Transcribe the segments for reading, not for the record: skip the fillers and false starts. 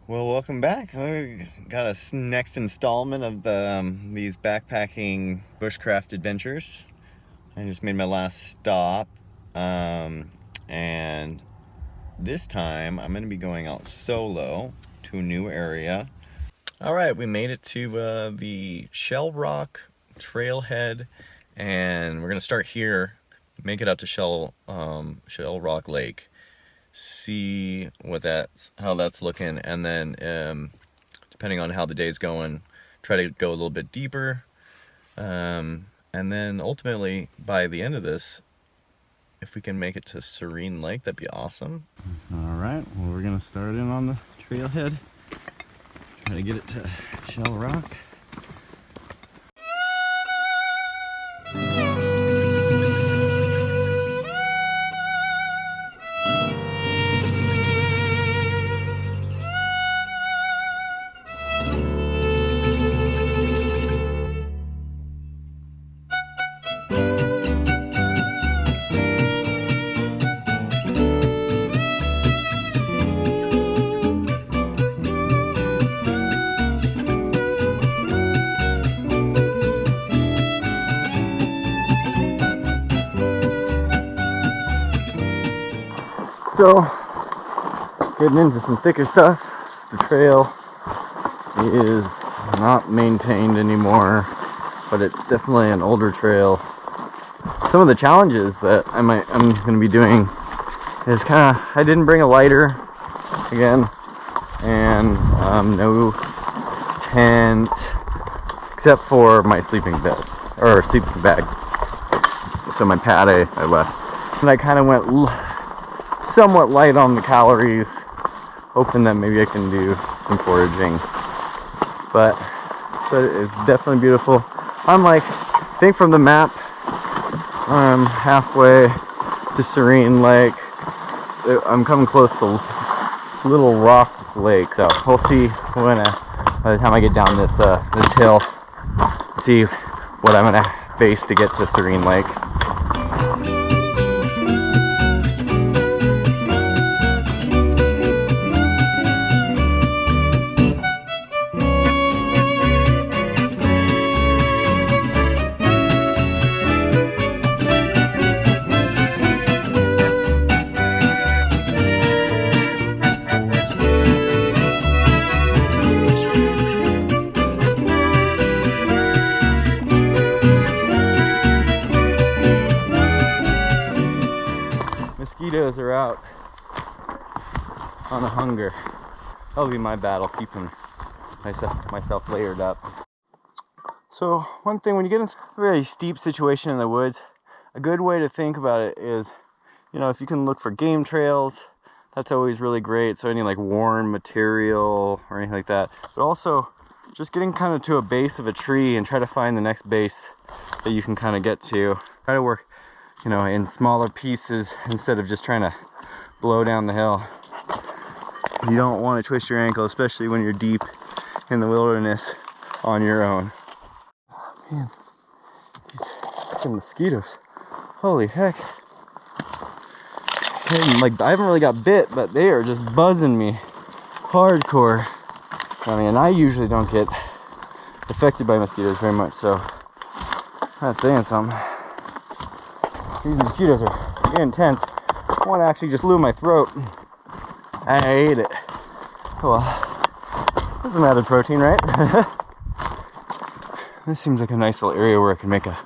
Well, welcome back. We got a next installment of these backpacking bushcraft adventures. I just made my last stop, and this time I'm going to be going out solo to a new area. All right, we made it to the Shell Rock trailhead, and we're going to start here, make it out to Shell Rock Lake. See how that's looking, and then depending on how the day's going, try to go a little bit deeper, and then ultimately by the end of this, if we can make it to Serene Lake, that'd be awesome. All right, well, we're gonna start in on the trailhead, try to get it to Shell Rock. So, getting into some thicker stuff. The trail is not maintained anymore, but it's definitely an older trail. Some of the challenges that I'm going to be doing is I didn't bring a lighter again, and no tent except for my sleeping bag. So my pad I left, and I kind of went somewhat light on the calories, hoping that maybe I can do some foraging. But it's definitely beautiful. I think from the map, I'm halfway to Serene Lake. I'm coming close to Little Rock Lake, so we'll see by the time I get down this hill, see what I'm gonna face to get to Serene Lake. Mosquitoes are out on a hunger. That'll be my battle, keeping myself layered up. So one thing, when you get in a very steep situation in the woods, a good way to think about it is, if you can look for game trails, that's always really great. So any worn material or anything like that. But also just getting to a base of a tree and try to find the next base that you can get to. Try to work in smaller pieces instead of just trying to blow down the hill. You don't want to twist your ankle, especially when you're deep in the wilderness on your own. Man, these fucking mosquitoes. Holy heck. I haven't really got bit, but they are just buzzing me hardcore. I usually don't get affected by mosquitoes very much, so that's saying something. These mosquitoes are getting intense. One actually just blew my throat. I ate it. Well, that's some added protein, right? This seems like a nice little area where I can make a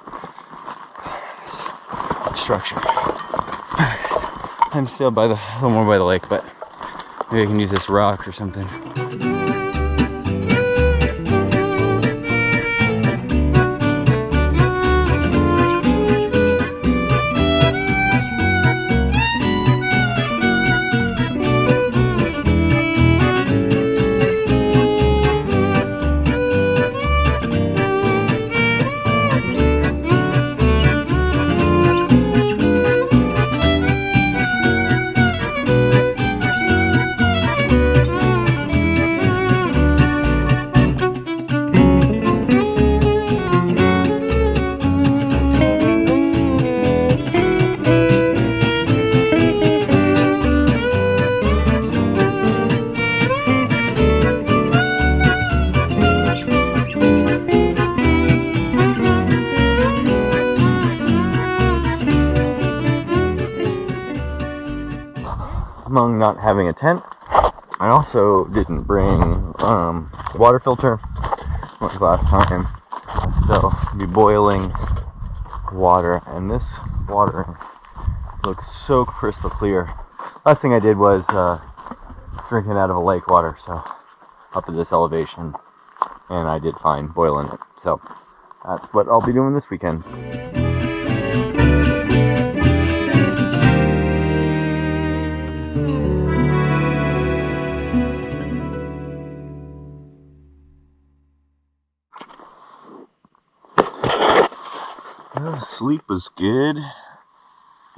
structure. I'm still a little more by the lake, but maybe I can use this rock or something. not having a tent. I also didn't bring water filter like last time, so I'll be boiling water, and this water looks so crystal clear. Last thing I did was drinking out of a lake water, so up at this elevation, and I did fine boiling it. So that's what I'll be doing this weekend. Sleep was good.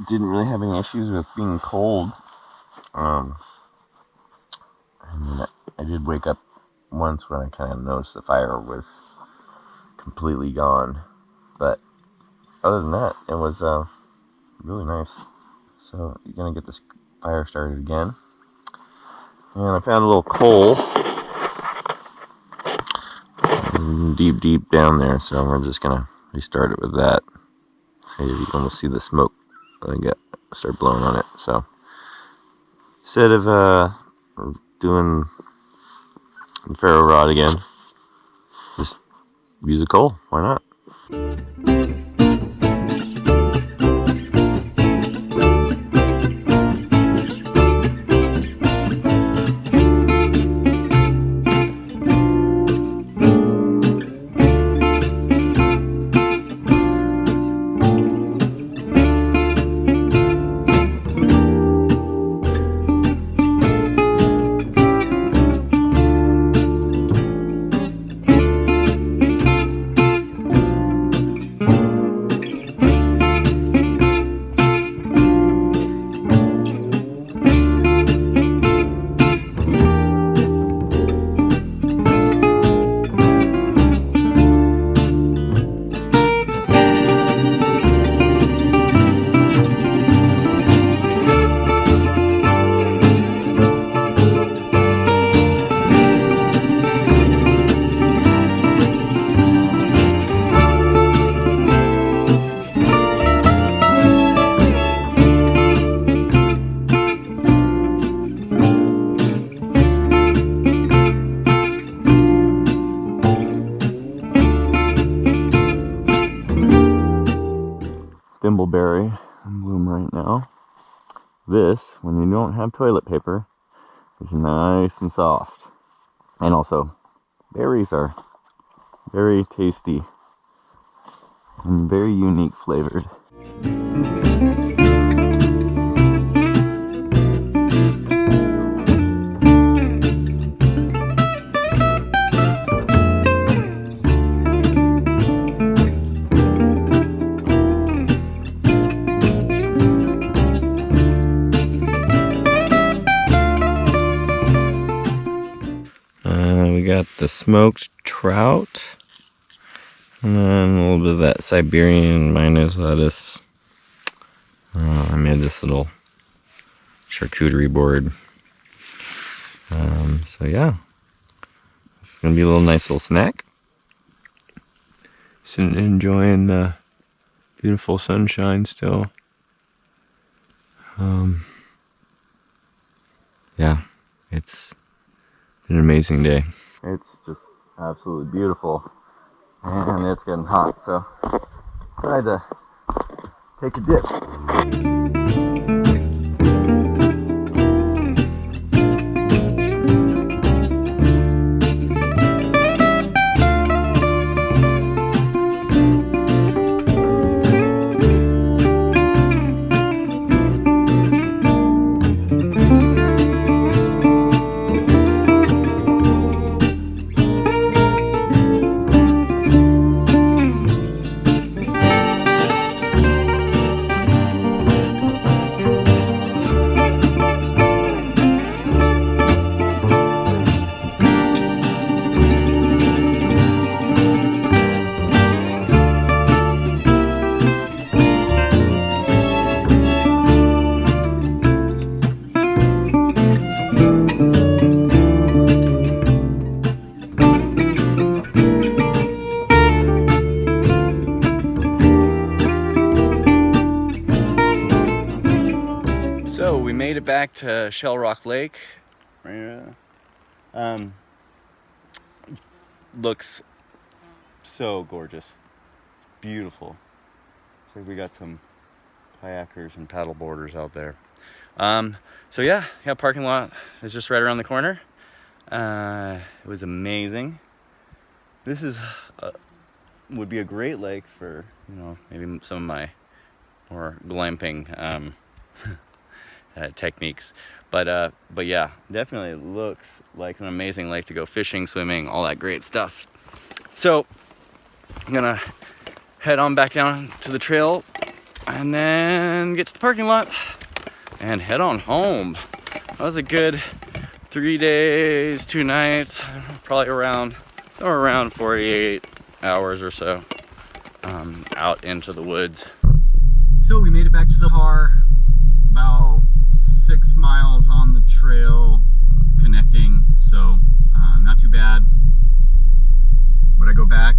Didn't really have any issues with being cold. I mean, I did wake up once when I kind of noticed the fire was completely gone, but other than that, it was really nice. So you're gonna get this fire started again, and I found a little coal deep down there, so we're just gonna restart it with that. You can almost see the smoke start blowing on it. So instead of doing the ferro rod again, just use a coal. Why not? Thimbleberry in bloom right now. This, when you don't have toilet paper, is nice and soft. And also, berries are very tasty and very unique flavored. We got the smoked trout, and then a little bit of that Siberian mayonnaise lettuce. I made this little charcuterie board. So yeah, it's gonna be a nice little snack. Sitting enjoying the beautiful sunshine still. Yeah, it's an amazing day. It's just absolutely beautiful, and it's getting hot, so I had to take a dip. back to Shell Rock Lake. Looks so gorgeous, beautiful. So we got some kayakers and paddle boarders out there. So yeah, parking lot is just right around the corner. It was amazing. This is would be a great lake for, you know, maybe some of my more glamping techniques, but yeah, definitely looks like an amazing lake to go fishing, swimming, all that great stuff. So I'm gonna head on back down to the trail and then get to the parking lot and head on home. That was a good 3 days, 2 nights, probably around 48 hours or so out into the woods. So we made it back to the car, about 6 miles on the trail connecting, so not too bad. Would I go back?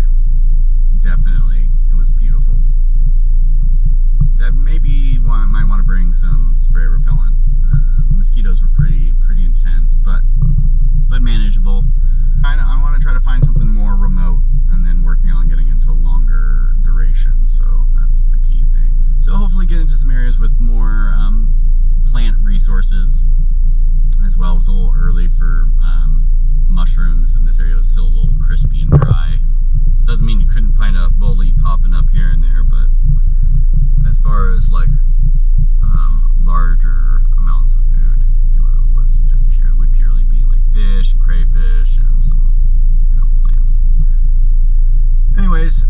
Definitely. It was beautiful. That maybe might want to bring some spray repellent. Mosquitoes were pretty intense, but manageable. I want to try to find something more remote, and then working on getting into longer duration, so that's the key thing. So hopefully get into some areas with more plant resources as well. It was a little early for mushrooms, and this area was still a little crispy and dry. Doesn't mean you couldn't find a bolete popping up here and there, but as far as like larger amounts of food, it was just would purely be like fish and crayfish and some, you know, plants. Anyways,